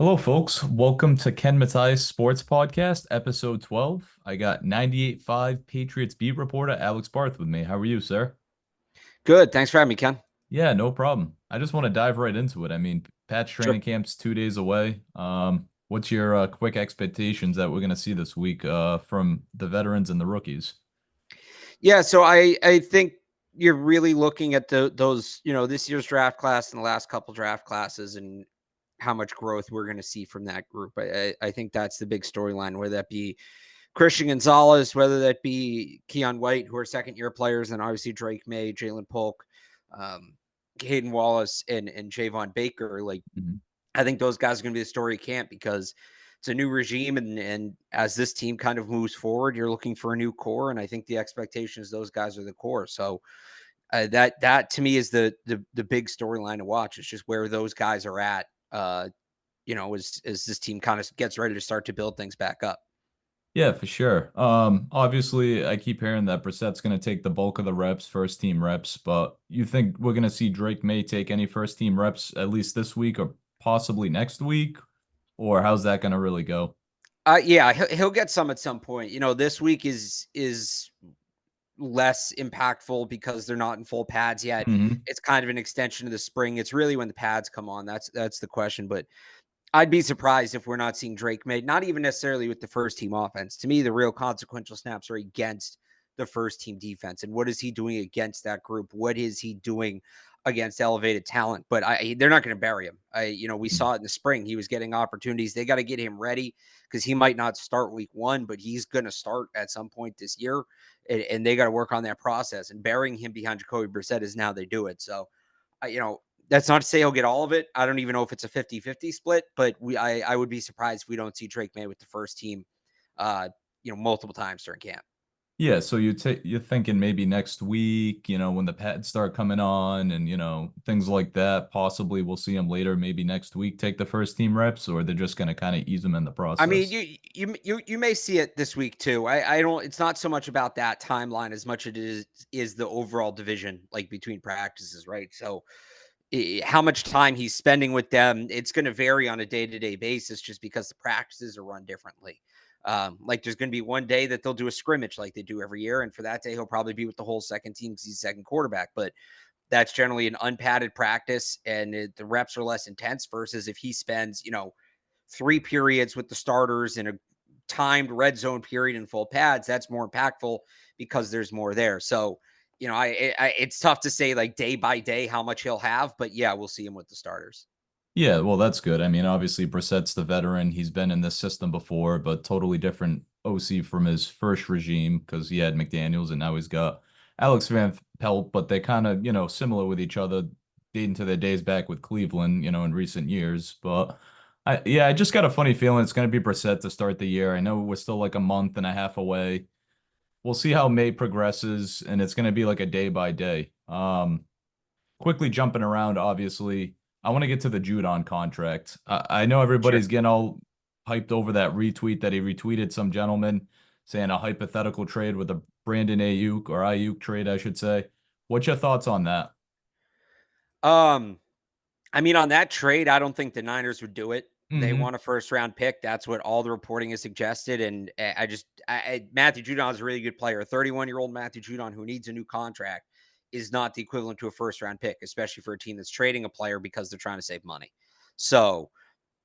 Hello, folks. Welcome to Ken Matias Sports Podcast, episode 12. I got 98.5 Patriots beat reporter Alex Barth with me. How are you, sir? Good. Thanks for having me, Ken. Yeah, no problem. I just want to dive right into it. I mean, Pat's Sure. training camp's 2 days away. What's your quick expectations that we're going to see this week from the veterans and the rookies? Yeah, so I think you're really looking at those, this year's draft class and the last couple draft classes and how much growth we're going to see from that group. I think that's the big storyline, whether that be Christian Gonzalez, whether that be Keon White, who are second year players, and obviously Drake May, Jalen Polk, um, Hayden Wallace, and Javon Baker. Like, Mhm. I think those guys are going to be the story of camp because it's a new regime, and as this team kind of moves forward, you're looking for a new core, and I think the expectation is those guys are the core. So that to me is the big storyline to watch. It's just where those guys are at. As this team kind of gets ready to start to build things back up. Yeah, for sure. Obviously, I keep hearing that Brissett's going to take the bulk of the reps, first team reps, but you think we're going to see Drake May take any first team reps at least this week or possibly next week? Or how's that going to really go? Yeah, he'll get some at some point. This week is less impactful because they're not in full pads yet. Hmm. It's kind of an extension of the spring. It's really when the pads come on. That's the question. But I'd be surprised if we're not seeing Drake made, not even necessarily with the first team offense. To me, the real consequential snaps are against the first team defense. And what is he doing against that group? What is he doing against elevated talent? But they're not going to bury him. We saw it in the spring. He was getting opportunities. They got to get him ready because he might not start week one, but he's going to start at some point this year. And they got to work on that process. And burying him behind Jacoby Brissett is now they do it. So, that's not to say he'll get all of it. I don't even know if it's a 50-50 split, but I would be surprised if we don't see Drake May with the first team, multiple times during camp. Yeah, so you're thinking maybe next week, when the pads start coming on and things like that. Possibly we'll see him later, maybe next week take the first team reps, or they're just going to kind of ease him in the I mean, process. you may see it this week too. I don't. It's not so much about that timeline as much as it is the overall division, like between practices, right? So how much time he's spending with them, it's going to vary on a day-to-day basis just because the practices are run differently. Like there's going to be one day that they'll do a scrimmage like they do every year, and for that day he'll probably be with the whole second team because he's second quarterback. But that's generally an unpadded practice, and the reps are less intense. Versus if he spends, three periods with the starters in a timed red zone period in full pads, that's more impactful because there's more there. So, it's tough to say like day by day how much he'll have, but yeah, we'll see him with the starters. Yeah, well, that's good. I mean, obviously Brissett's the veteran. He's been in this system before, but totally different OC from his first regime because he had McDaniels and now he's got Alex Van Pelt, but they kind of, similar with each other, dating to their days back with Cleveland, in recent years. But I just got a funny feeling it's going to be Brissett to start the year. I know we're still like a month and a half away. We'll see how May progresses, and it's going to be like a day by day. Quickly jumping around, obviously, I want to get to the Judon contract. I know Sure. everybody's getting all hyped over that retweet that he retweeted some gentleman saying a hypothetical trade with a Brandon Ayuk or Ayuk trade, I should say. What's your thoughts on that? Um, I mean, on that trade, I don't think the Niners would do it. They Hmm. want a first round pick. That's what all the reporting has suggested. And Matthew Judon is a really good player. A 31-year-old Matthew Judon who needs a new contract is not the equivalent to a first round pick, especially for a team that's trading a player because they're trying to save money. So,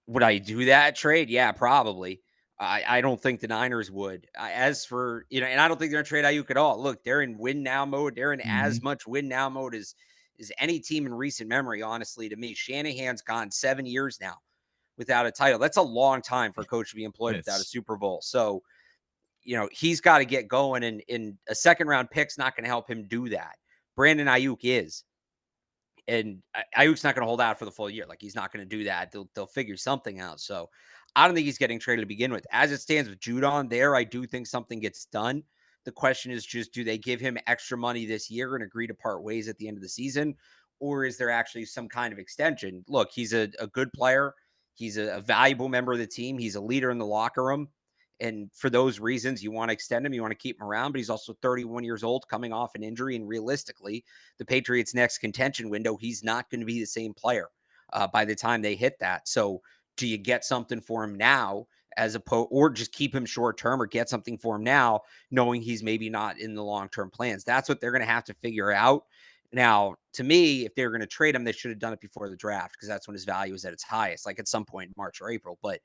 would I do that trade? Yeah, probably. I don't think the Niners would. As for, and I don't think they're going to trade Ayuk at all. Look, they're in win now mode. They're in Hmm. as much win now mode as any team in recent memory, honestly, to me. Shanahan's gone 7 years now without a title. That's a long time for a coach to be employed without a It's Super Bowl. So, he's got to get going, and a second round pick's not going to help him do that. Brandon Ayuk is. And Ayuk's not going to hold out for the full year. Like he's not going to do that. They'll figure something out. So I don't think he's getting traded to begin with. As it stands with Judon there, I do think something gets done. The question is just, do they give him extra money this year and agree to part ways at the end of the season? Or is there actually some kind of extension? Look, he's a good player. He's a valuable member of the team. He's a leader in the locker room. And for those reasons, you want to extend him, you want to keep him around, but he's also 31 years old, coming off an injury. And realistically, the Patriots' next contention window, he's not going to be the same player by the time they hit that. So, do you get something for him now as opposed, or just keep him short term or get something for him now, knowing he's maybe not in the long term plans? That's what they're going to have to figure out. Now, to me, if they were going to trade him, they should have done it before the draft because that's when his value is at its highest, like at some point in March or April. But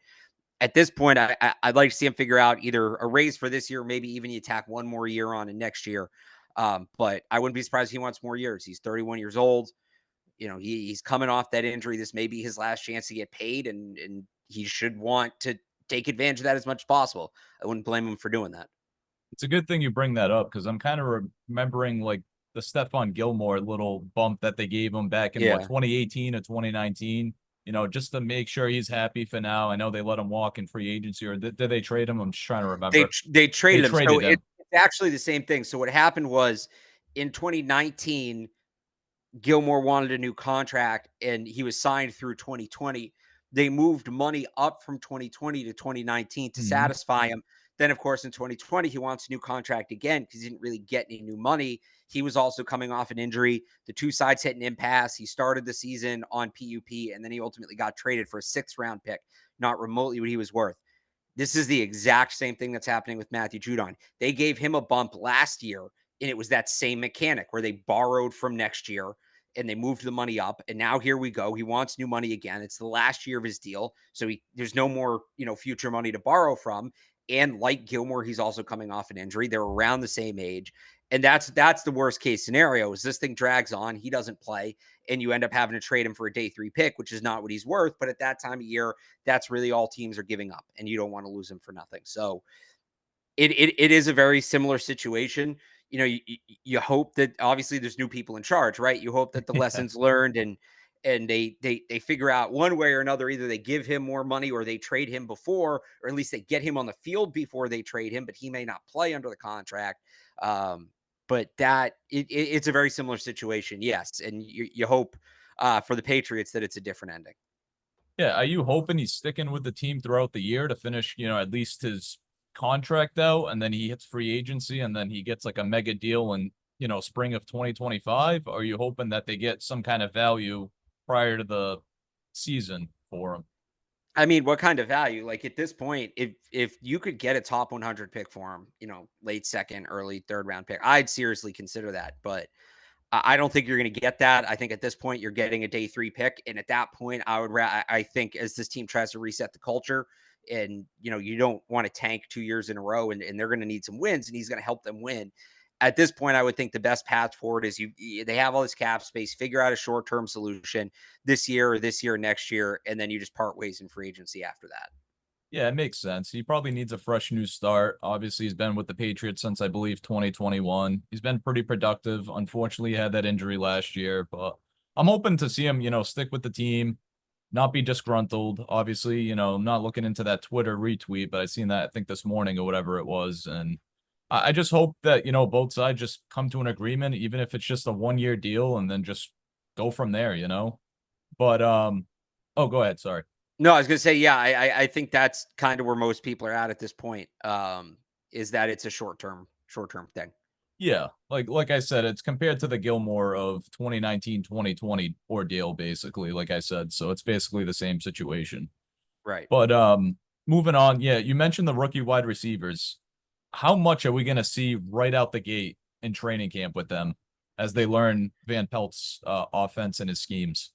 at this point, I'd like to see him figure out either a raise for this year, maybe even you tack one more year on in next year. But I wouldn't be surprised if he wants more years. He's 31 years old. He's coming off that injury. This may be his last chance to get paid, and he should want to take advantage of that as much as possible. I wouldn't blame him for doing that. It's a good thing you bring that up because I'm kind of remembering like the Stephon Gilmore little bump that they gave him back in what Yeah. 2018 or 2019. Just to make sure he's happy for now. I know they let him walk in free agency, or did they trade him? I'm just trying to remember. They They traded him. So traded him. it's actually the same thing. So what happened was in 2019, Gilmore wanted a new contract and he was signed through 2020. They moved money up from 2020 to 2019 to Mhm. satisfy him. Then, of course, in 2020, he wants a new contract again because he didn't really get any new money. He was also coming off an injury. The two sides hit an impasse. He started the season on PUP and then he ultimately got traded for a 6th-round pick, not remotely what he was worth. This is the exact same thing that's happening with Matthew Judon. They gave him a bump last year, and it was that same mechanic where they borrowed from next year and they moved the money up. And now here we go. He wants new money again. It's the last year of his deal, so there's no more future money to borrow from. And like Gilmore, he's also coming off an injury. They're around the same age, and that's the worst case scenario. Is this thing drags on, he doesn't play, and you end up having to trade him for a day 3 pick, which is not what he's worth. But at that time of year, that's really all teams are giving up, and you don't want to lose him for nothing. So it is a very similar situation. You hope that obviously there's new people in charge, right? You hope that the Yeah. lessons learned and they figure out one way or another, either they give him more money or they trade him before, or at least they get him on the field before they trade him, but he may not play under the contract. But it's a very similar situation, yes, and you hope for the Patriots that it's a different ending. Yeah, are you hoping he's sticking with the team throughout the year to finish, at least his contract out, and then he hits free agency, and then he gets like a mega deal in, spring of 2025? Or are you hoping that they get some kind of value prior to the season for him? I mean, what kind of value? Like at this point, if you could get a top 100 pick for him, late second, early third round pick, I'd seriously consider that. But I don't think you're going to get that. I think at this point you're getting a day 3 pick, and at that point, I think as this team tries to reset the culture, and you don't want to tank 2 years in a row, and they're going to need some wins, and he's going to help them win. At this point, I would think the best path forward is they have all this cap space, figure out a short term solution this year, next year, and then you just part ways in free agency after that. Yeah, it makes sense. He probably needs a fresh new start. Obviously, he's been with the Patriots since I believe 2021. He's been pretty productive. Unfortunately, he had that injury last year, but I'm hoping to see him, stick with the team, not be disgruntled. Obviously, I'm not looking into that Twitter retweet, but I seen that I think this morning or whatever it was. And I just hope that, both sides just come to an agreement, even if it's just a 1 year deal, and then just go from there. But oh, go ahead. Sorry. No, I was gonna say, yeah, I think that's kind of where most people are at this point. Is that it's a short term thing. Yeah, like I said, it's compared to the Gilmore of 2019, 2020 ordeal, basically, like I said. So it's basically the same situation. Right. But moving on, yeah, you mentioned the rookie wide receivers. How much are we gonna see right out the gate in training camp with them as they learn Van Pelt's offense and his schemes?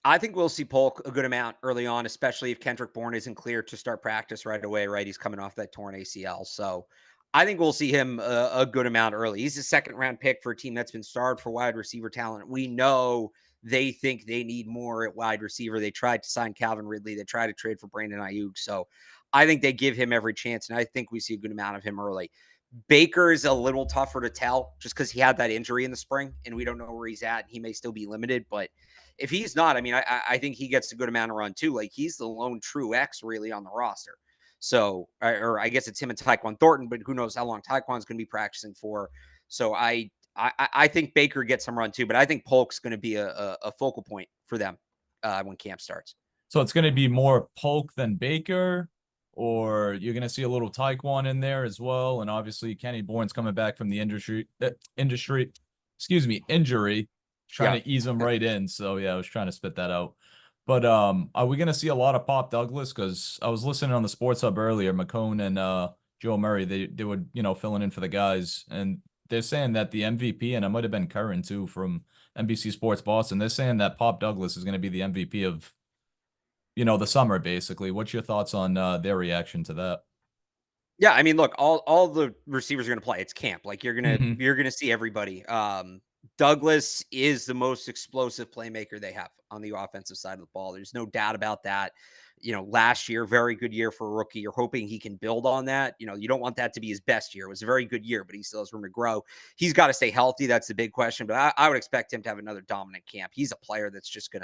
I think we'll see Polk a good amount early on, especially if Kendrick Bourne isn't clear to start practice right away, right? He's coming off that torn ACL. So I think we'll see him a good amount early. He's a 2nd-round pick for a team that's been starved for wide receiver talent. We know they think they need more at wide receiver. They tried to sign Calvin Ridley. They tried to trade for Brandon Ayuk. So I think they give him every chance, and I think we see a good amount of him early. Baker is a little tougher to tell just because he had that injury in the spring and we don't know where he's at. He may still be limited, but if he's not, I mean, I think he gets a good amount of run too. Like he's the lone true X really on the roster. So, or I guess it's him and Tyquan Thornton, but who knows how long Tyquan's going to be practicing for. So I think Baker gets some run too, but I think Polk's going to be a focal point for them when camp starts. So it's gonna be more Polk than Baker, or you're gonna see a little Taekwon in there as well. And obviously Kenny Bourne's coming back from the injury, Yeah. trying to ease him right in. So yeah, I was trying to spit that out. But are we gonna see a lot of Pop Douglas? Because I was listening on the Sports Hub earlier, McCone and Joe Murray, they would, filling in for the guys, and they're saying that the MVP, and it might have been Curran too from NBC Sports Boston, they're saying that Pop Douglas is gonna be the MVP of, the summer basically. What's your thoughts on their reaction to that? Yeah, I mean, look, all the receivers are going to play. It's camp. Like Hmm. you're gonna see everybody. Douglas is the most explosive playmaker they have on the offensive side of the ball. There's no doubt about that. Last year, very good year for a rookie. You're hoping he can build on that. You don't want that to be his best year. It was a very good year, but he still has room to grow. He's got to stay healthy. That's the big question. But I would expect him to have another dominant camp. He's a player that's just going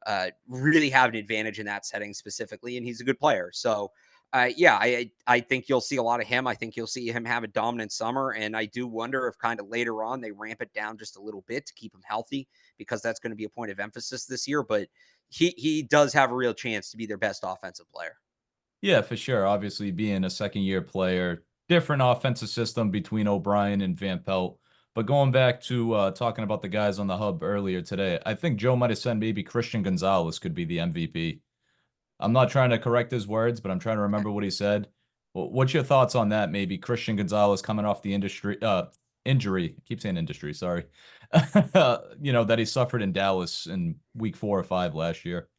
to really have an advantage in that setting specifically, and he's a good player. So yeah, I think you'll see a lot of him. I think you'll see him have a dominant summer, and I do wonder if kind of later on they ramp it down just a little bit to keep him healthy because that's going to be a point of emphasis this year. But he does have a real chance to be their best offensive player. Yeah, for sure. Obviously, being a second year player, different offensive system between O'Brien and Van Pelt. But going back to talking about the guys on the hub earlier today, I think Joe might have said maybe Christian Gonzalez could be the MVP. I'm not trying to correct his words, but I'm trying to remember what he said. What's your thoughts on that? Maybe Christian Gonzalez coming off the injury. I keep saying industry, sorry. That he suffered in Dallas in week 4 or 5 last year.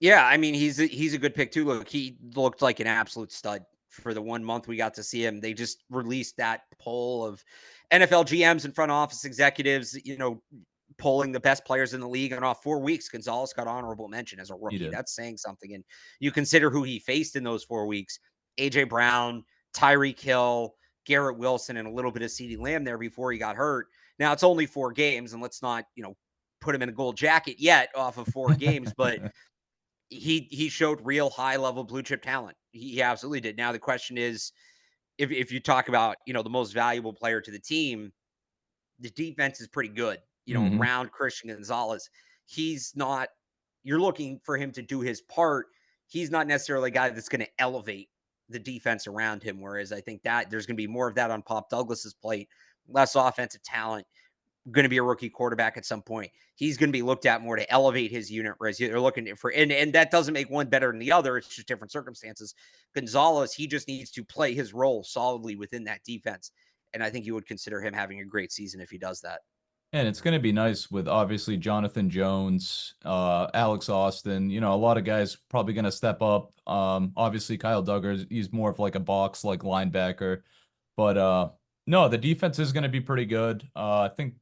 Yeah, I mean he's a good pick too. Look, he looked like an absolute stud for the 1 month we got to see him. They just released that poll of NFL GMs and front office executives, polling the best players in the league. And off 4 weeks, Gonzalez got honorable mention as a He rookie. did. That's saying something. And you consider who he faced in those 4 weeks: AJ Brown, Tyreek Hill, Garrett Wilson, and a little bit of CeeDee Lamb there before he got hurt. Now it's only 4 games, and let's not, put him in a gold jacket yet off of 4 games, but he showed real high level blue chip talent. He absolutely did. Now the question is, if you talk about the most valuable player to the team, the defense is pretty good. Hmm. Around Christian Gonzalez, he's not. You're looking for him to do his part. He's not necessarily a guy that's going to elevate the defense around him. Whereas I think that there's going to be more of that on Pop Douglas's plate, less offensive talent, going to be a rookie quarterback at some point. He's going to be looked at more to elevate his unit, whereas they're looking for, and that doesn't make one better than the other. It's just different circumstances. Gonzalez, he just needs to play his role solidly within that defense. And I think you would consider him having a great season if he does that. And it's going to be nice with obviously Jonathan Jones, Alex Austin, a lot of guys probably going to step up. Obviously Kyle Duggar, he's more of like a box like linebacker, but no, the defense is going to be pretty good. I think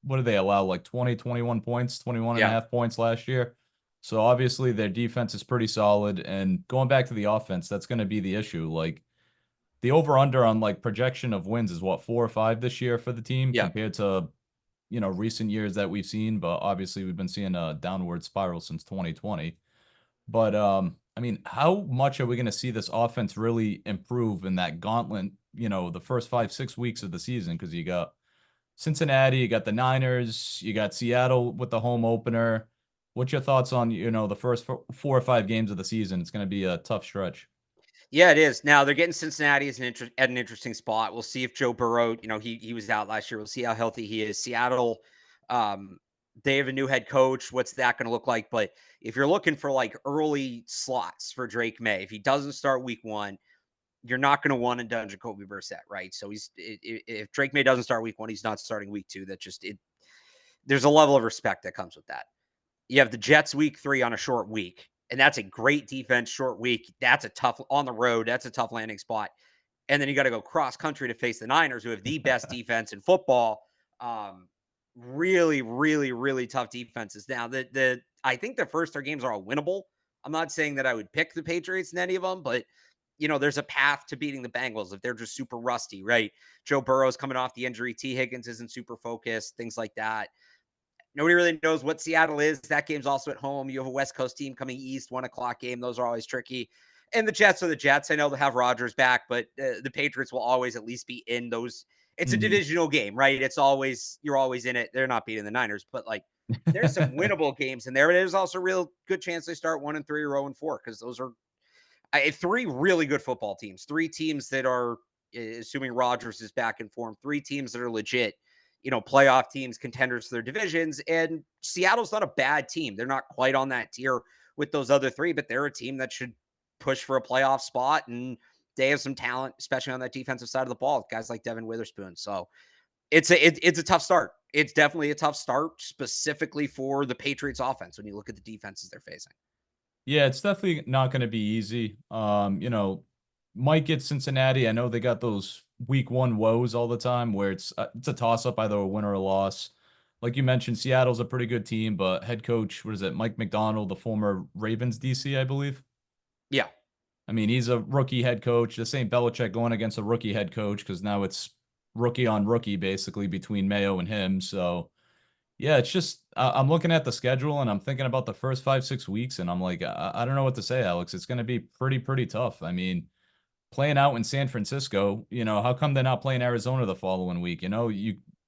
what did they allow, like 20, 21 points, 21 and a Yeah. half points last year. So obviously their defense is pretty solid, and going back to the offense, that's going to be the issue. Like the over under on like projection of wins is what, 4 or 5 this year for the team Yeah. compared to recent years that we've seen, but obviously we've been seeing a downward spiral since 2020. But I mean, how much are we going to see this offense really improve in that gauntlet, the first 5, 6 weeks of the season? Because you got Cincinnati, you got the Niners, you got Seattle with the home opener. What's your thoughts on, the first 4 or 5 games of the season? It's going to be a tough stretch. Yeah, it is. Now they're getting Cincinnati as at an interesting spot. We'll see if Joe Burrow, he was out last year. We'll see how healthy he is. Seattle, um, they have a new head coach. What's that going to look like? But if you're looking for like early slots for Drake May, if he doesn't start week 1, you're not going to want to done Jacoby Brissett, right? So if Drake May doesn't start week 1, he's not starting week 2. That just it. There's a level of respect that comes with that. You have the Jets week 3 on a short week, and that's a great defense short week. That's a tough on the road. That's a tough landing spot. And then you got to go cross country to face the Niners, who have the best defense in football. Really, really, really tough defenses. Now, the I think the first 3 games are all winnable. I'm not saying that I would pick the Patriots in any of them, but there's a path to beating the Bengals if they're just super rusty, right? Joe Burrow's coming off the injury. T. Higgins isn't super focused, things like that. Nobody really knows what Seattle is. That game's also at home. You have a West Coast team coming east, 1 o'clock game. Those are always tricky. And the Jets are the Jets. I know they'll have Rodgers back, but the Patriots will always at least be in those. It's a Mhm. divisional game, right? You're always in it. They're not beating the Niners, but like there's some winnable games in there. But there's also a real good chance they start 1-3 or 0-4 because those are 3 really good football teams, 3 teams that are, assuming Rodgers is back in form, 3 teams that are legit, playoff teams, contenders for their divisions. And Seattle's not a bad team. They're not quite on that tier with those other three, but they're a team that should push for a playoff spot, and they have some talent, especially on that defensive side of the ball. Guys like Devin Witherspoon. So it's a tough start. It's definitely a tough start, specifically for the Patriots offense when you look at the defenses they're facing. Yeah, it's definitely not going to be easy. Might get Cincinnati. I know they got those week one woes all the time where it's a toss up, either a win or a loss. Like you mentioned, Seattle's a pretty good team, but head coach, what is it, Mike McDonald, the former Ravens DC, I believe. Yeah. I mean, he's a rookie head coach. This ain't Belichick going against a rookie head coach because now it's rookie on rookie basically between Mayo and him. So yeah, it's just I'm looking at the schedule and I'm thinking about the first 5, 6 weeks, and I'm like, I don't know what to say, Alex. It's going to be pretty tough. I mean, playing out in San Francisco, how come they're not playing Arizona the following week?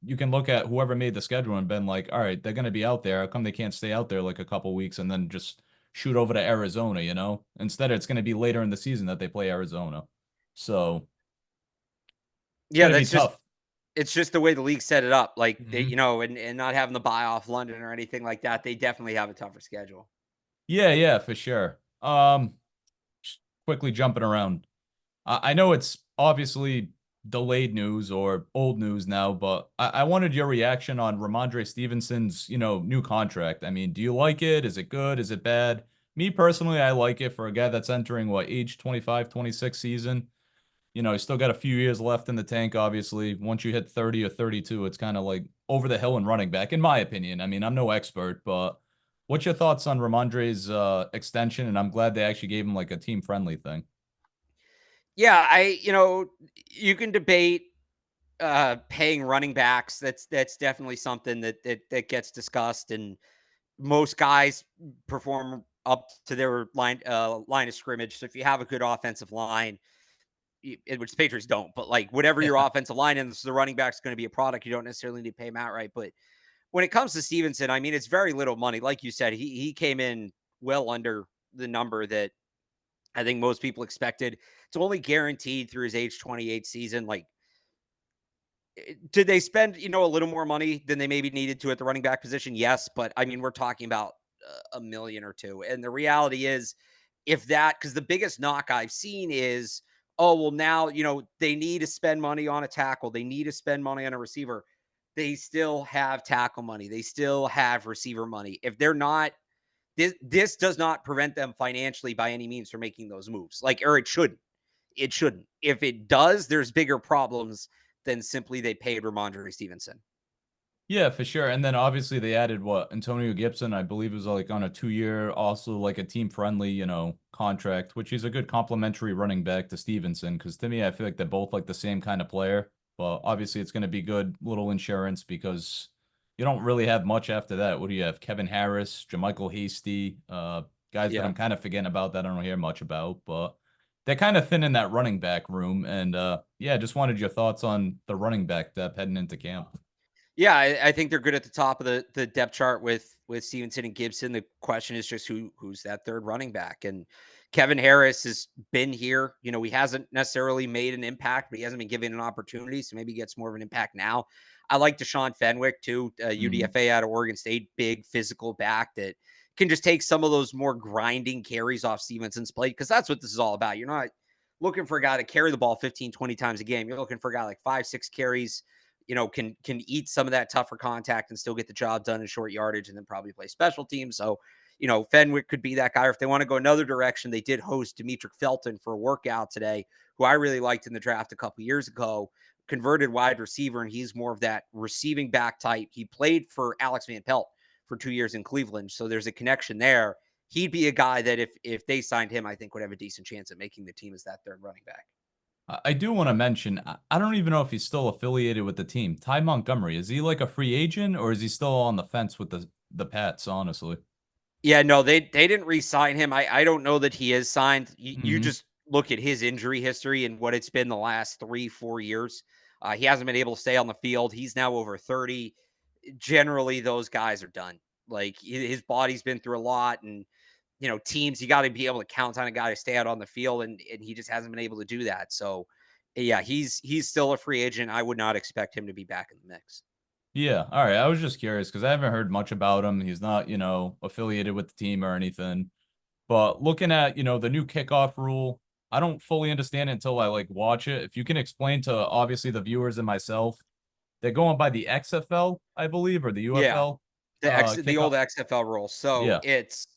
You can look at whoever made the schedule and been like, all right, they're going to be out there. How come they can't stay out there like a couple weeks and then just shoot over to Arizona? Instead, it's going to be later in the season that they play Arizona. So it's Yeah, going to be that's just tough. it's just the way the league set it up. Like they, Mhm. and not having the buy off London or anything like that, they definitely have a tougher schedule. Yeah, for sure. Just quickly jumping around. I know it's obviously delayed news or old news now, but I wanted your reaction on Ramondre Stevenson's, new contract. I mean, do you like it? Is it good? Is it bad? Me personally, I like it for a guy that's entering age 25, 26 season. He's still got a few years left in the tank, obviously. Once you hit 30 or 32, it's kind of like over the hill and running back, in my opinion. I mean, I'm no expert, but what's your thoughts on Ramondre's extension? And I'm glad they actually gave him like a team friendly thing. Yeah, you can debate paying running backs. That's definitely something that gets discussed, and most guys perform up to their line of scrimmage. So if you have a good offensive line, which the Patriots don't, but like whatever your offensive line is, the running back's going to be a product. You don't necessarily need to pay him outright. But when it comes to Stevenson, I mean, it's very little money. Like you said, he came in well under the number that I think most people expected. It's only guaranteed through his age 28 season. Like, did they spend, a little more money than they maybe needed to at the running back position? Yes. But I mean, we're talking about a million or two. And the reality is, because the biggest knock I've seen is, oh, well, now, they need to spend money on a tackle. They need to spend money on a receiver. They still have tackle money. They still have receiver money. If they're not, this does not prevent them financially by any means from making those moves. Or it shouldn't. It shouldn't. If it does, there's bigger problems than simply they paid Ramondre Stevenson. Yeah, for sure. And then obviously they added what Antonio Gibson, I believe, was like on a 2 year, also like a team friendly, contract, which is a good complimentary running back to Stevenson. Because to me, I feel like they're both like the same kind of player. But obviously, it's going to be good little insurance because you don't really have much after that. What do you have? Kevin Harris, Jermichael Hasty, guys that Yeah. I'm kind of forgetting about that I don't hear much about, but they're kind of thin in that running back room. And yeah, just wanted your thoughts on the running back depth heading into camp. Yeah, I think they're good at the top of the depth chart with Stevenson and Gibson. The question is just who's that third running back. And Kevin Harris has been here. He hasn't necessarily made an impact, but he hasn't been given an opportunity, so maybe he gets more of an impact now. I like Deshaun Fenwick too, Mhm. UDFA out of Oregon State, big physical back that can just take some of those more grinding carries off Stevenson's plate, because that's what this is all about. You're not looking for a guy to carry the ball 15, 20 times a game. You're looking for a guy like 5, 6 carries, can eat some of that tougher contact and still get the job done in short yardage, and then probably play special teams. So, Fenwick could be that guy. Or if they want to go another direction, they did host Demetric Felton for a workout today, who I really liked in the draft a couple years ago, converted wide receiver, and he's more of that receiving back type. He played for Alex Van Pelt for 2 years in Cleveland, so there's a connection there. He'd be a guy that if they signed him, I think would have a decent chance at making the team as that third running back. I do want to mention, I don't even know if he's still affiliated with the team. Ty Montgomery, is he like a free agent or is he still on the fence with the Pats, honestly? Yeah, no, they didn't re-sign him. I don't know that he is signed. You Hmm. just look at his injury history and what it's been the last 3, 4 years. He hasn't been able to stay on the field. He's now over 30. Generally, those guys are done. Like his body's been through a lot, and teams, you got to be able to count on a guy to stay out on the field, and he just hasn't been able to do that. So, yeah, he's still a free agent. I would not expect him to be back in the mix. Yeah, all right. I was just curious because I haven't heard much about him. He's not, affiliated with the team or anything. But looking at, the new kickoff rule, I don't fully understand it until I like watch it. If you can explain to obviously the viewers and myself, they're going by the XFL, I believe, or the Yeah, UFL the kickoff. old XFL rules. So Yeah. it's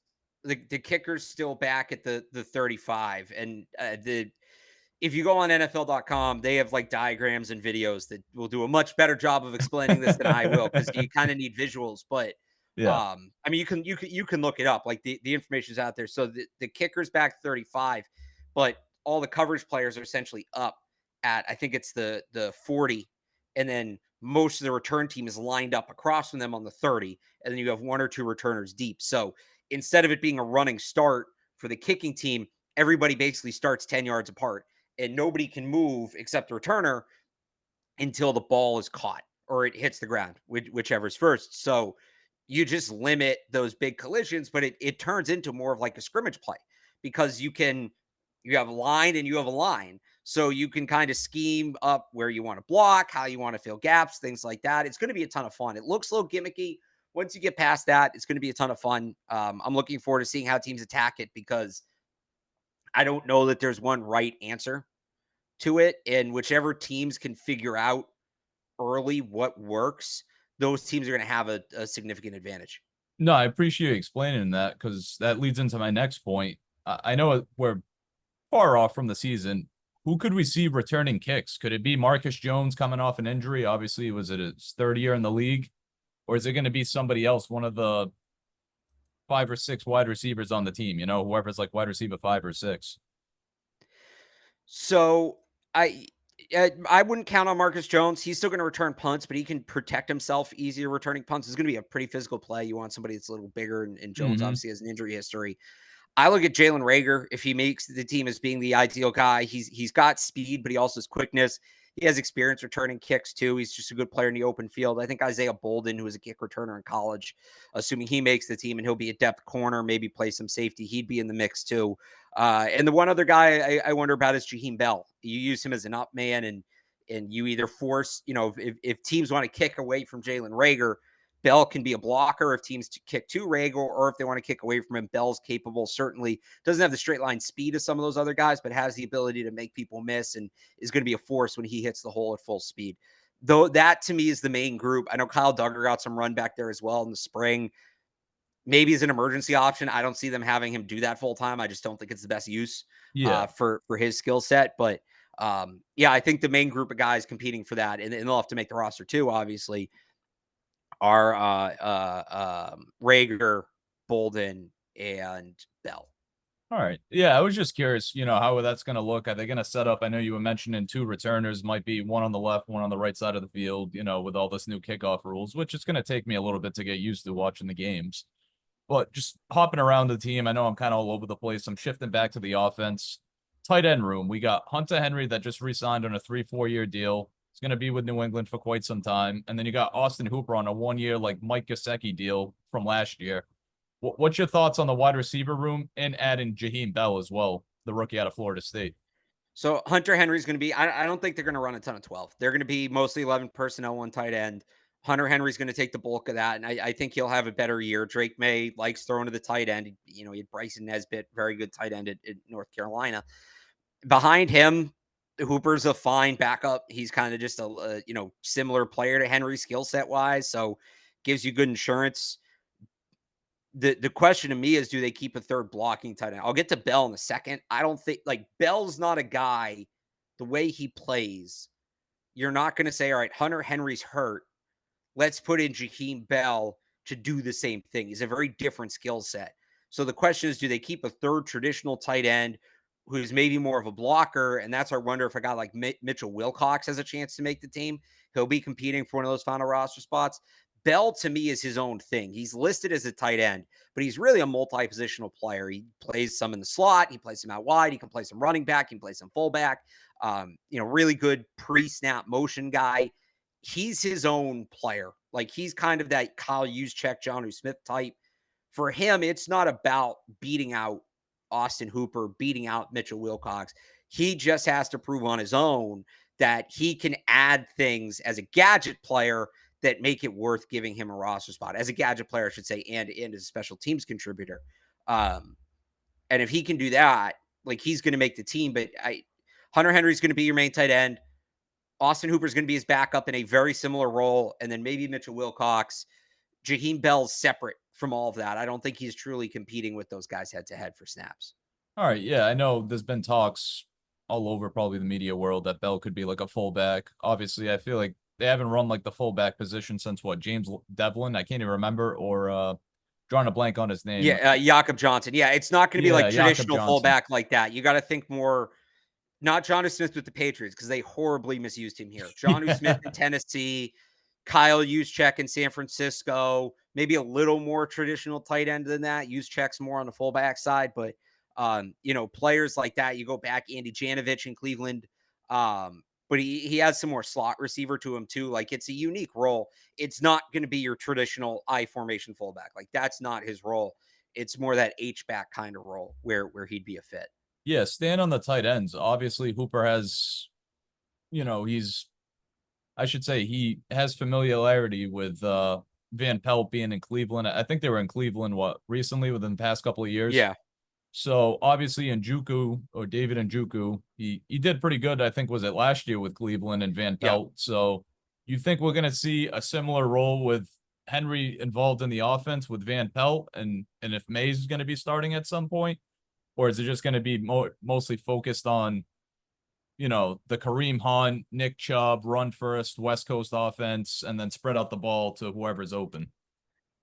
the kicker's still back at the 35, and the if you go on NFL.com, they have like diagrams and videos that will do a much better job of explaining this than I will, because you kind of need visuals. But Yeah. I mean, you can look it up. Like the information's out there. So the kicker's back 35, but all the coverage players are essentially up at, I think it's the 40, and then most of the return team is lined up across from them on the 30, and then you have one or two returners deep. So instead of it being a running start for the kicking team, everybody basically starts 10 yards apart, and nobody can move except the returner until the ball is caught or it hits the ground, whichever's first. So you just limit those big collisions, but it turns into more of like a scrimmage play, because you have a line and you have a line. So you can kind of scheme up where you want to block, how you want to fill gaps, things like that. It's going to be a ton of fun. It looks a little gimmicky. Once you get past that, it's going to be a ton of fun. I'm looking forward to seeing how teams attack it, because I don't know that there's one right answer to it. And whichever teams can figure out early what works, those teams are going to have a significant advantage. No, I appreciate you explaining that because that leads into my next point. I know we're far off from the season. Who could we see returning kicks? Could it be Marcus Jones coming off an injury? Obviously, was it his third year in the league? Or is it going to be somebody else, one of the 5 or 6 wide receivers on the team, whoever's like wide receiver 5 or 6? So I wouldn't count on Marcus Jones. He's still going to return punts, but he can protect himself easier returning punts. It's going to be a pretty physical play. You want somebody that's a little bigger, and Jones Hmm. obviously has an injury history. I look at Jalen Rager. If he makes the team as being the ideal guy, he's got speed, but he also has quickness. He has experience returning kicks too. He's just a good player in the open field. I think Isaiah Bolden, who was a kick returner in college, assuming he makes the team and he'll be a depth corner, maybe play some safety, he'd be in the mix too. And the one other guy I wonder about is Jaheim Bell. You use him as an up man, and you either force, if teams want to kick away from Jalen Rager, Bell can be a blocker if teams kick to Rager, or if they want to kick away from him, Bell's capable. Certainly doesn't have the straight line speed of some of those other guys, but has the ability to make people miss, and is going to be a force when he hits the hole at full speed. Though that to me is the main group. I know Kyle Duggar got some run back there as well in the spring. Maybe as an emergency option. I don't see them having him do that full time. I just don't think it's the best use Yeah. for his skill set. But yeah, I think the main group of guys competing for that, and they'll have to make the roster too, obviously, are Rager, Bolden, and Bell. All right. Yeah, I was just curious, how that's going to look. Are they going to set up? I know you were mentioning 2 returners, might be one on the left, one on the right side of the field, with all this new kickoff rules, which is going to take me a little bit to get used to watching the games. But just hopping around the team, I know I'm kind of all over the place. I'm shifting back to the offense. Tight end room. We got Hunter Henry that just re-signed on a 3-4 year deal. He's going to be with New England for quite some time. And then you got Austin Hooper on a 1 year, like Mike Gesicki deal from last year. What's your thoughts on the wide receiver room and adding Jaheim Bell as well, the rookie out of Florida State? So Hunter Henry's going to be, I don't think they're going to run a ton of 12. They're going to be mostly 11 personnel, one tight end. Hunter Henry's going to take the bulk of that, and I think he'll have a better year. Drake May likes throwing to the tight end. He had Bryson Nesbitt, very good tight end at North Carolina. Behind him, Hooper's a fine backup. He's kind of just a similar player to Henry skill set wise, so gives you good insurance. The question to me is, do they keep a third blocking tight end? I'll get to Bell in a second. I don't think, like, Bell's not a guy, the way he plays, you're not going to say, all right, Hunter Henry's hurt, let's put in Jaheim Bell to do the same thing. He's a very different skill set. So the question is, do they keep a third traditional tight end who's maybe more of a blocker? And that's our wonder if a guy like Mitchell Wilcox has a chance to make the team. He'll be competing for one of those final roster spots. Bell, to me, is his own thing. He's listed as a tight end, but he's really a multi-positional player. He plays some in the slot. He plays some out wide. He can play some running back. He can play some fullback. Really good pre-snap motion guy. He's his own player. Like, he's kind of that Kyle Juszczyk, Jonnu Smith type. For him, it's not about beating out Austin Hooper, beating out Mitchell Wilcox. He just has to prove on his own that he can add things as a gadget player that make it worth giving him a roster spot. As a gadget player, I should say, and as a special teams contributor. Um, And if he can do that, like he's going to make the team. But Hunter Henry's going to be your main tight end. Austin Hooper's going to be his backup in a very similar role. And then maybe Mitchell Wilcox. Jaheim Bell's separate from all of that. I don't think he's truly competing with those guys head to head for snaps. All right, yeah, I know there's been talks all over probably the media world that Bell could be like a fullback. Obviously, I feel like they haven't run like the fullback position since what, James Devlin? I can't even remember, or drawing a blank on his name. Yeah, Jakob Johnson. Yeah, it's not going to be like Yeah, Jakob traditional Johnson. fullback like that. You got to think more, not Jonnu Smith with the Patriots because they horribly misused him here. Jonnu Smith Yeah. in Tennessee, Kyle Juszczyk in San Francisco, maybe a little more traditional tight end than that. Juszczyk's more on the fullback side, but players like that, you go back, Andy Janovich in Cleveland. But he has some more slot receiver to him too. Like it's a unique role. It's not going to be your traditional I formation fullback. Like that's not his role. It's more that H back kind of role where he'd be a fit. Yeah, stand on the tight ends. Obviously, Hooper has, I should say he has familiarity with Van Pelt being in Cleveland. I think they were in Cleveland recently within the past couple of years. Yeah. So obviously Njoku or David Njoku, he did pretty good. I think was it last year with Cleveland and Van Yeah. Pelt. So you think we're gonna see a similar role with Henry involved in the offense with Van Pelt and if Mays is going to be starting at some point, or is it just going to be mostly focused on the Kareem Hunt, Nick Chubb, run first, West Coast offense, and then spread out the ball to whoever's open?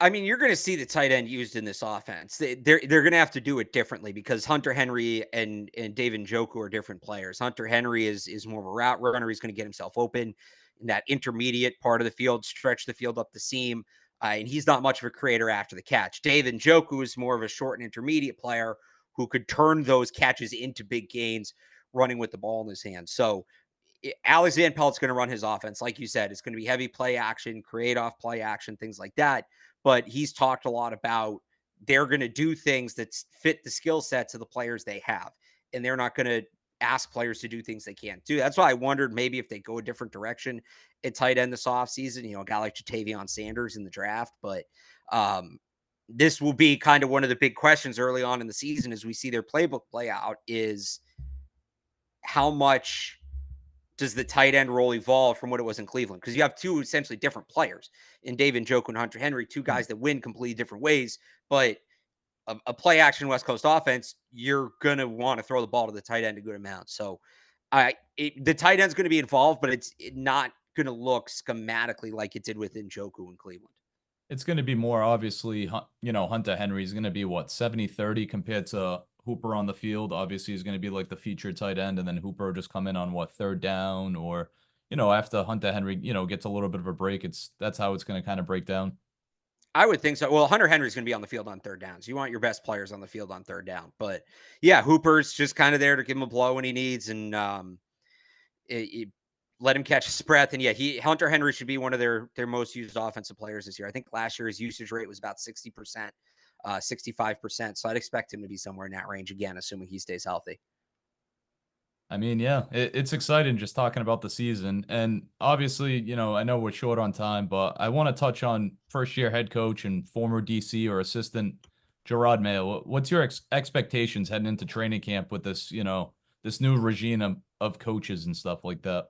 I mean, you're going to see the tight end used in this offense. They're going to have to do it differently because Hunter Henry and David Njoku are different players. Hunter Henry is more of a route runner. He's going to get himself open in that intermediate part of the field, stretch the field up the seam, and he's not much of a creator after the catch. David Njoku is more of a short and intermediate player who could turn those catches into big gains, running with the ball in his hand. So Alex Van Pelt's going to run his offense. Like you said, it's going to be heavy play action, create off play action, things like that. But he's talked a lot about they're going to do things that fit the skill sets of the players they have. And they're not going to ask players to do things they can't do. That's why I wondered maybe if they go a different direction at tight end this offseason, a guy like Jatavion Sanders in the draft. But this will be kind of one of the big questions early on in the season as we see their playbook play out is how much does the tight end role evolve from what it was in Cleveland? Because you have two essentially different players in David Njoku and Hunter Henry, two guys that win completely different ways. But a play action West Coast offense, you're going to want to throw the ball to the tight end a good amount. So the tight end's going to be involved, but it's not going to look schematically like it did with Njoku in Cleveland. It's going to be more obviously, Hunter Henry is going to be what, 70-30 compared to Hooper on the field. Obviously, he's going to be like the featured tight end, and then Hooper just come in on what, third down, or after Hunter Henry, gets a little bit of a break. That's how it's going to kind of break down. I would think so. Well, Hunter Henry's going to be on the field on third downs. You want your best players on the field on third down. But yeah, Hooper's just kind of there to give him a blow when he needs and let him catch his breath. And yeah, Hunter Henry should be one of their most used offensive players this year. I think last year his usage rate was about 60%, 65%. So I'd expect him to be somewhere in that range again, assuming he stays healthy. I mean, yeah, it's exciting just talking about the season. And obviously, I know we're short on time, but I want to touch on first year head coach and former DC or assistant Gerard Mayo. What's your expectations heading into training camp with this, this new regime of coaches and stuff like that?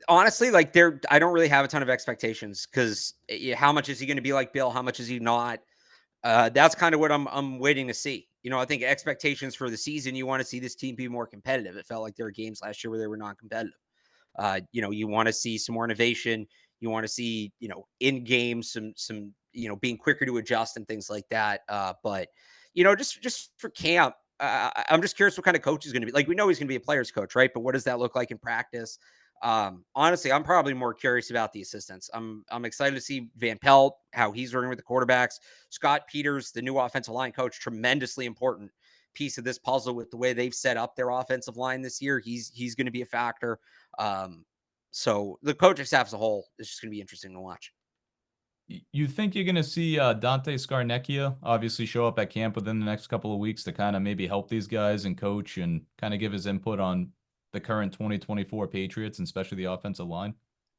Honestly, I don't really have a ton of expectations because how much is he going to be like Bill? How much is he not? That's kind of what I'm waiting to see. I think expectations for the season, you want to see this team be more competitive. It felt like there were games last year where they were non-competitive. You want to see some more innovation. You want to see, in games, some, being quicker to adjust and things like that. But just for camp, I'm just curious what kind of coach he's going to be. Like, we know he's going to be a player's coach, right? But what does that look like in practice? Honestly, I'm probably more curious about the assistants. I'm excited to see Van Pelt, how he's working with the quarterbacks. Scott Peters, the new offensive line coach, tremendously important piece of this puzzle with the way they've set up their offensive line this year. He's going to be a factor. So the coaching staff as a whole is just going to be interesting to watch. You think you're going to see Dante Scarnecchia obviously show up at camp within the next couple of weeks to kind of maybe help these guys and coach and kind of give his input on the current 2024 Patriots and especially the offensive line?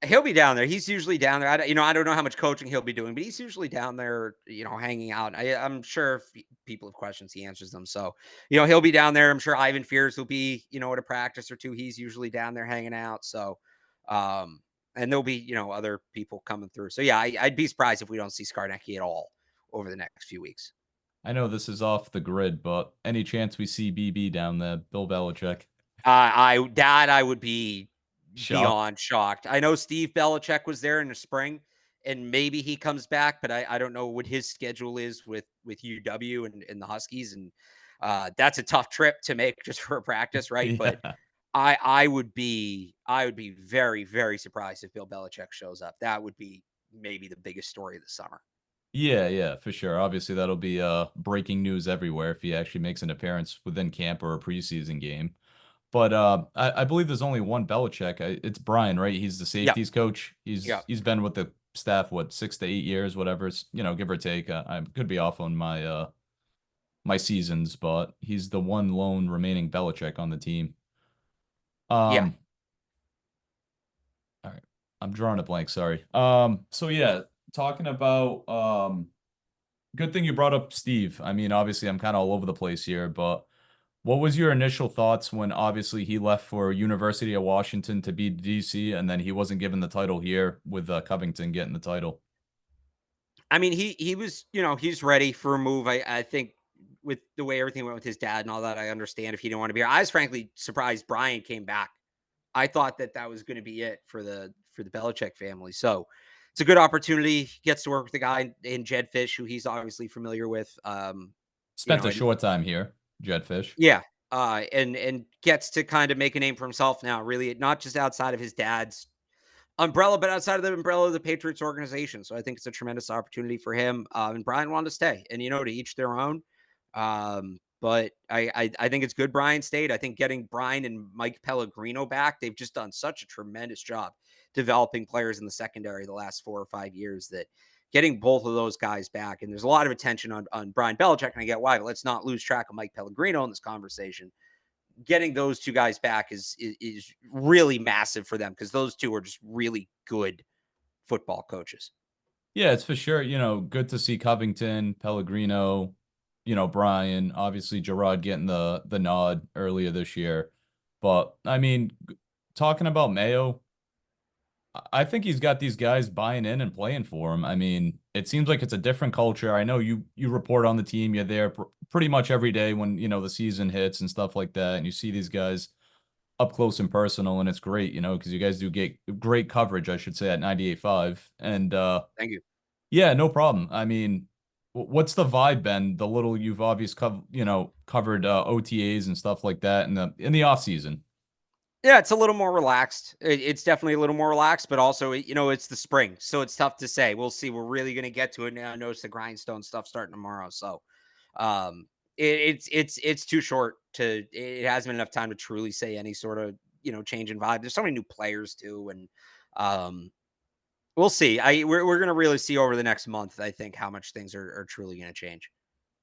He'll be down there. He's usually down there. I don't know how much coaching he'll be doing, but he's usually down there, hanging out. I'm sure if people have questions, he answers them. So, he'll be down there. I'm sure Ivan Fears will be, at a practice or two. He's usually down there hanging out. So, um, and there'll be, other people coming through. So yeah, I'd be surprised if we don't see Skarnecki at all over the next few weeks. I know this is off the grid, but any chance we see BB down there, Bill Belichick? I would be Shocked. beyond shocked. I know Steve Belichick was there in the spring, and maybe he comes back, but I don't know what his schedule is with UW and the Huskies, and that's a tough trip to make just for a practice, right? But Yeah. I would be very, very surprised if Bill Belichick shows up. That would be maybe the biggest story of the summer. Yeah, yeah, for sure. Obviously, that'll be breaking news everywhere if he actually makes an appearance within camp or a preseason game. But I believe there's only one Belichick. It's Brian, right? He's the Yeah, safeties coach. yeah, He's been with the staff what 6 to 8 years, whatever. It's, give or take. I could be off on my seasons, but he's the one lone remaining Belichick on the team. yeah. Um, all right, I'm drawing a blank. Sorry. So yeah, talking about good thing you brought up Steve. I mean, obviously, I'm kind of all over the place here, but what was your initial thoughts when obviously he left for University of Washington to be DC, and then he wasn't given the title here with Covington getting the title? I mean, he was, he's ready for a move. I think with the way everything went with his dad and all that, I understand if he didn't want to be here. I was frankly surprised Brian came back. I thought that was going to be it for the Belichick family. So it's a good opportunity. He gets to work with a guy in Jed Fish, who he's obviously familiar with. Spent a And short time here, Jetfish. yeah, and gets to kind of make a name for himself now. Really, not just outside of his dad's umbrella, but outside of the umbrella of the Patriots organization. So I think it's a tremendous opportunity for him. And Brian wanted to stay, and to each their own. But I think it's good Brian stayed. I think getting Brian and Mike Pellegrino back, they've just done such a tremendous job developing players in the secondary the last 4 or 5 years that getting both of those guys back. And there's a lot of attention on Brian Belichick, and I get why, but let's not lose track of Mike Pellegrino in this conversation. Getting those two guys back is really massive for them because those two are just really good football coaches. Yeah, it's for sure. Good to see Covington, Pellegrino, Brian, obviously Gerard getting the nod earlier this year. But I mean, talking about Mayo, I think he's got these guys buying in and playing for him. I mean, it seems like it's a different culture. I know you report on the team, you're there pretty much every day when, the season hits and stuff like that, and you see these guys up close and personal, and it's great, because you guys do get great coverage, I should say, at 98.5. And Thank you. yeah, no problem. I mean, what's the vibe been? The little you've obviously covered OTAs and stuff like that in the off season. Yeah, it's a little more relaxed. It's definitely a little more relaxed, but also, it's the spring, so it's tough to say. We'll see. We're really going to get to it now. I notice the grindstone stuff starting tomorrow, so um, it's too short to. It hasn't been enough time to truly say any sort of change in vibe. There's so many new players too, and um, we'll see. We're going to really see over the next month, I think, how much things are truly going to change.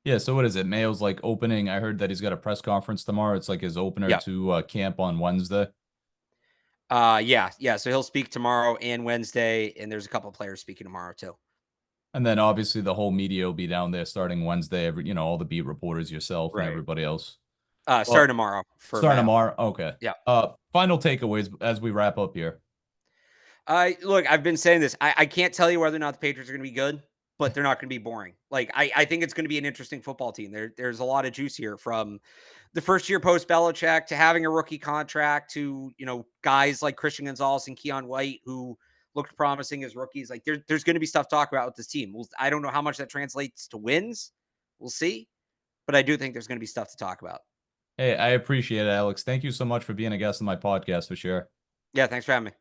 Yeah, so what is it? Mayo's like opening. I heard that he's got a press conference tomorrow. It's like his opener Yeah. to camp on Wednesday. Yeah. So he'll speak tomorrow and Wednesday, and there's a couple of players speaking tomorrow too. And then obviously the whole media will be down there starting Wednesday. All the beat reporters, yourself, and Right. everybody else. Starting Well, tomorrow for starting Mayo. tomorrow. Okay. Yeah. Final takeaways as we wrap up here. Look, I've been saying this. I can't tell you whether or not the Patriots are going to be good, but they're not going to be boring. Like I think it's going to be an interesting football team. There's a lot of juice here from the first year post Belichick to having a rookie contract to guys like Christian Gonzalez and Keon White who looked promising as rookies. Like there's going to be stuff to talk about with this team. I don't know how much that translates to wins. We'll see, but I do think there's going to be stuff to talk about. Hey, I appreciate it, Alex. Thank you so much for being a guest on my podcast for sure. Yeah, thanks for having me.